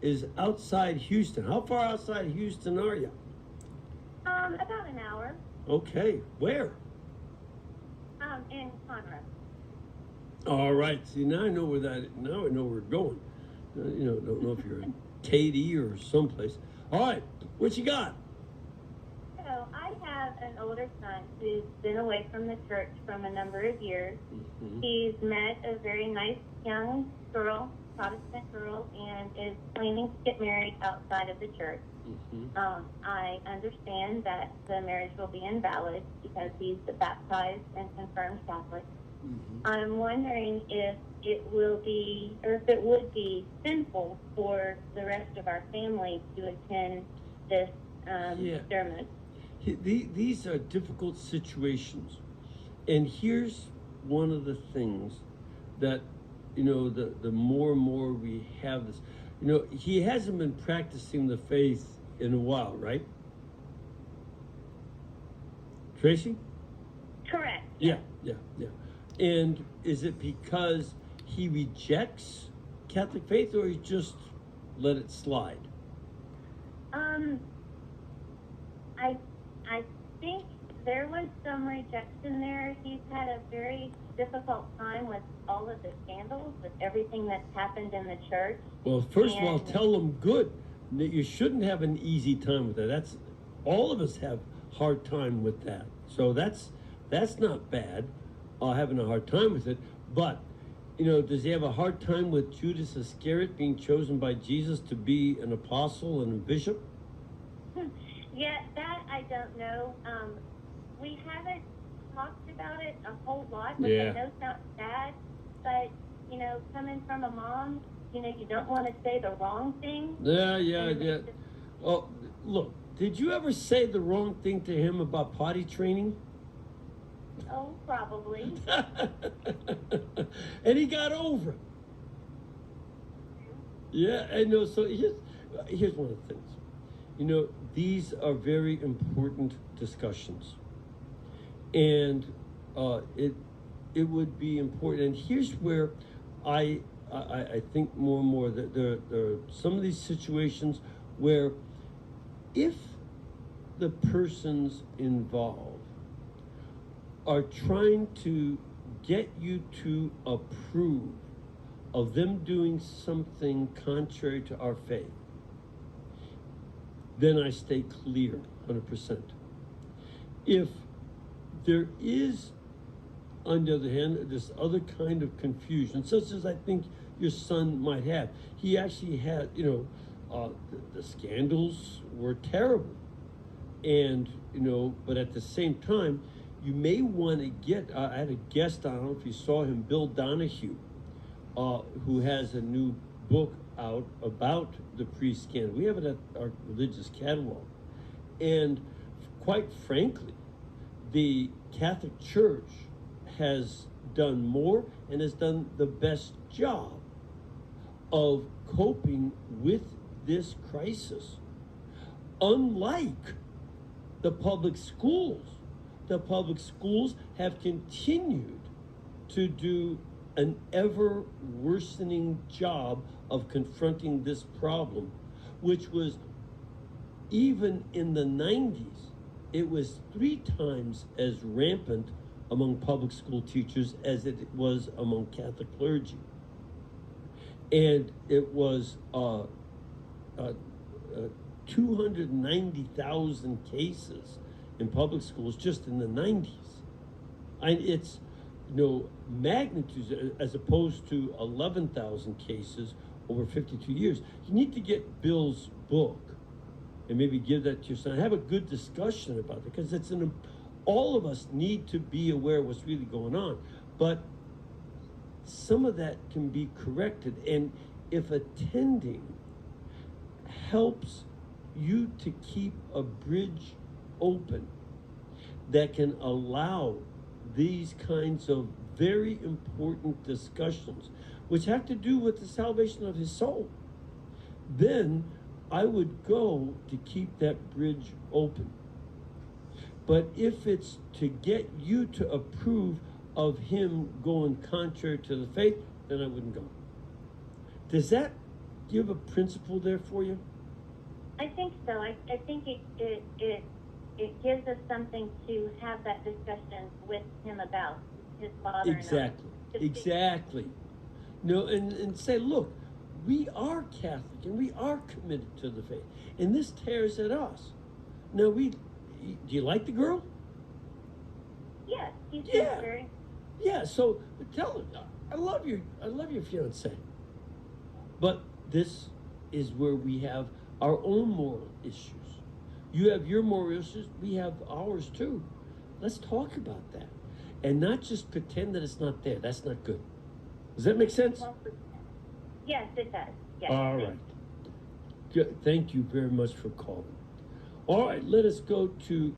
is outside Houston. How far outside Houston are you? About an hour. Okay, where? In Conroe. All right. See, now I know where that. Now I know where we're going. Don't know if you're in Katy or someplace. All right, what you got? So I have an older son who's been away from the church from a number of years. Mm-hmm. He's met a very nice young girl, Protestant girl, and is planning to get married outside of the church. Mm-hmm. I understand that the marriage will be invalid because he's a baptized and confirmed Catholic. Mm-hmm. I'm wondering if it will be, or if it would be sinful for the rest of our family to attend this sermon. These are difficult situations, and here's one of the things that the more and more we have this, he hasn't been practicing the faith in a while, right, Tracy? Correct. Yeah. And is it because he rejects Catholic faith, or he just let it slide? I think there was some rejection there. He's had a very difficult time with all of the scandals, with everything that's happened in the church. Well, first of all, tell him good. You shouldn't have an easy time with that. That's all of us have hard time with that. So that's not bad, having a hard time with it. But does he have a hard time with Judas Iscariot being chosen by Jesus to be an apostle and a bishop? Yeah, that I don't know. We haven't talked about it a whole lot, which I know sounds bad, but coming from a mom, you don't want to say the wrong thing. Yeah. Oh, look, did you ever say the wrong thing to him about potty training? Oh, probably. And he got over it. Yeah, I know. So here's one of the things. These are very important discussions, and it would be important. And here's where I think more and more that there are some of these situations where if the persons involved are trying to get you to approve of them doing something contrary to our faith, then I stay clear 100%. If there is, on the other hand, this other kind of confusion, such as I think your son might have, he actually had, the scandals were terrible. And, but at the same time, you may want to get, I had a guest on, I don't know if you saw him, Bill Donahue, who has a new book out about the pre-scandal. We have it at our religious catalog. And quite frankly, the Catholic Church has done more and has done the best job of coping with this crisis. Unlike the public schools have continued to do an ever worsening job of confronting this problem, which was, even in the 90s, it was 3 times as rampant among public school teachers as it was among Catholic clergy. And it was 290,000 cases in public schools just in the 90s. And it's magnitudes as opposed to 11,000 cases over 52 years. You need to get Bill's book and maybe give that to your son. Have a good discussion about it, because all of us need to be aware of what's really going on. But some of that can be corrected. And if attending helps you to keep a bridge open that can allow these kinds of very important discussions, which have to do with the salvation of his soul, then I would go to keep that bridge open. But if it's to get you to approve of him going contrary to the faith, then I wouldn't go. Does that Do you have a principal there for you? I think so. I think it gives us something to have that discussion with him about his father Exactly. and I. Exactly. No, and say, look, we are Catholic and we are committed to the faith, and this tears at us. Now, do you like the girl? Yes, he's Yeah. very. Yeah. So tell her, I love your fiance. But this is where we have our own moral issues. You have your moral issues, we have ours too. Let's talk about that. And not just pretend that it's not there. That's not good. Does that make sense? Yes, it does. Yes. All right. Good. Thank you very much for calling. All right, let us go to